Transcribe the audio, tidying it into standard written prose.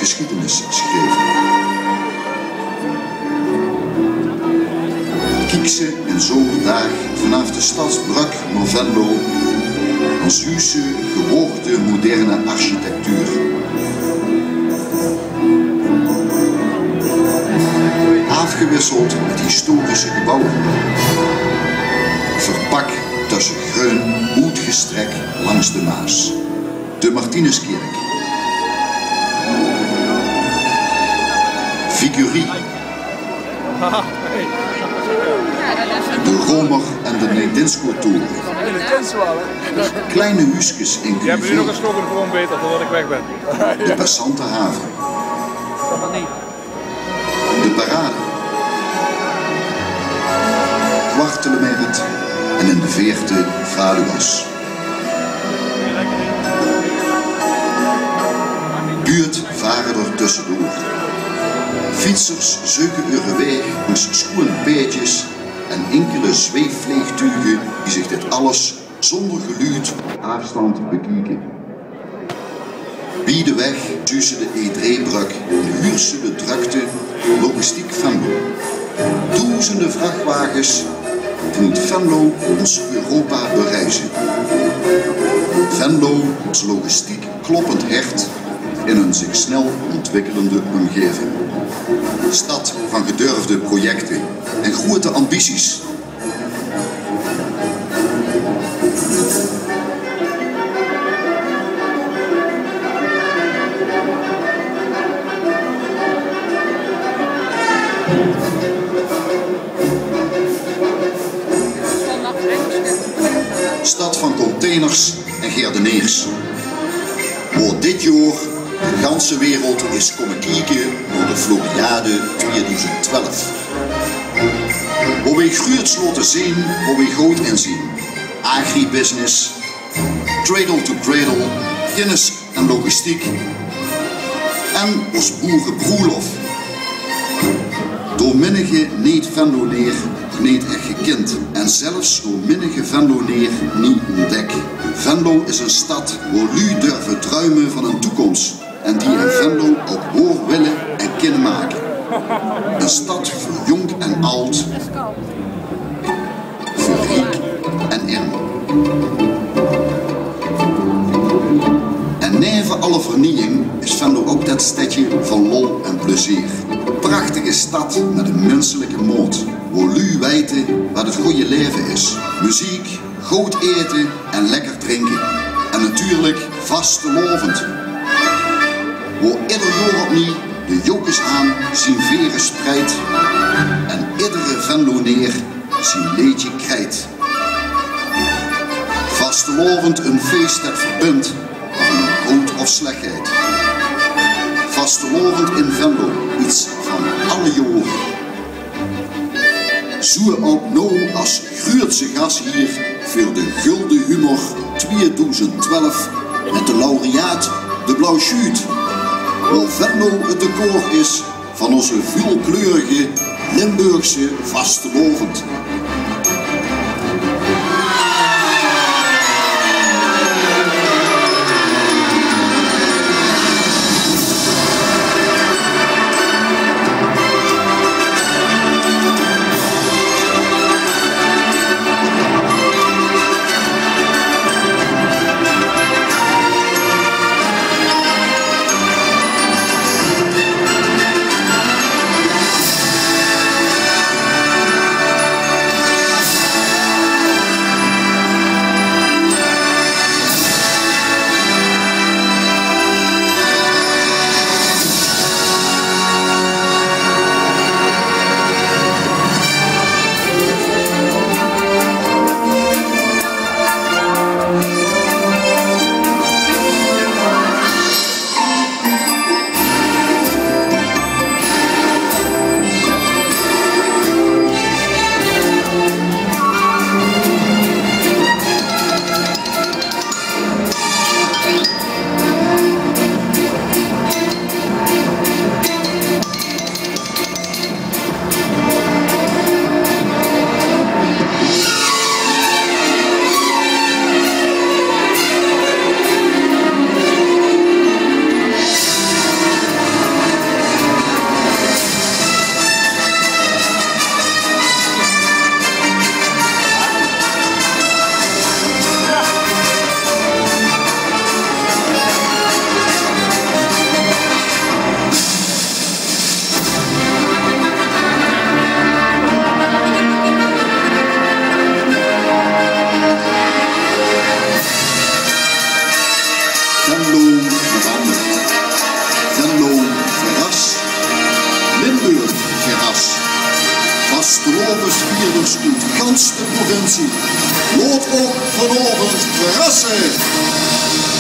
geschiedenis schreven. Kiekse in zomerdaag vanaf de stadsbrug naar Venlo, een Zuuse gewoogde moderne architectuur. Afgewisseld met historische gebouwen. Verpak tussen groen hoedgestrek langs de Maas. De Martinuskerk. Figurie. De Romer en de Nedinsko-toren. Kleine huisjes in Je hebt nu nog een slok gewoon beter voordat ik weg ben. De passantenhaven. De parade. Kwartelenmerkt en in de veerte Valuas. Buurt varen er tussendoor. Fietsers zoeken hun weg langs schoen peetjes en enkele zweefvliegtuigen die zich dit alles zonder geluid op afstand bekijken. Wie de weg tussen de E3-brug en de huursele drukte logistiek Venlo. Duizenden vrachtwagens moet Venlo ons Europa bereizen. Venlo als logistiek kloppend hert in een zich snel ontwikkelende omgeving. Stad van gedurfde projecten en grote ambities. Stad van containers en Gerdeneers. Waar dit jaar de ganse wereld is komen kijken naar de Floriade 2012. Waar wij groeit laten zien, waar wij groot inzien. Agribusiness, cradle to cradle, kennis en logistiek. En ons boerenbroelof. Door minnige niet-Venloneer niet echt gekend en zelfs door minnige Venloneer niet ontdekt. Venlo is een stad waar lu durven druimen van een toekomst en die in Venlo ook hoor willen en kunnen maken. Een stad voor jong en oud, voor rijk en arm. En neven alle vernieuwing is Venlo ook dat stadje van lol en plezier. Prachtige stad met een menselijke moed, waar lu weten wat het goede leven is. Muziek, goed eten en lekker drinken. En natuurlijk vastelovend. Waar ieder jaar opnieuw de jokers aan zien veren spreidt en iedere Venloneer zijn leedje krijt. Vastelovend een feest dat verbindt van een goed of slechtheid. Vastelovend in Venlo, iets van alle jaren. Zo ook nou als grootste gast hier voor de Gulden Humor 2012 met de laureaat De Blauw Schuut. Waar Venlo het decor is van onze veelkleurige Limburgse vastelovend. vierders uit gans de provincie. Laat ook vanavond verrassen.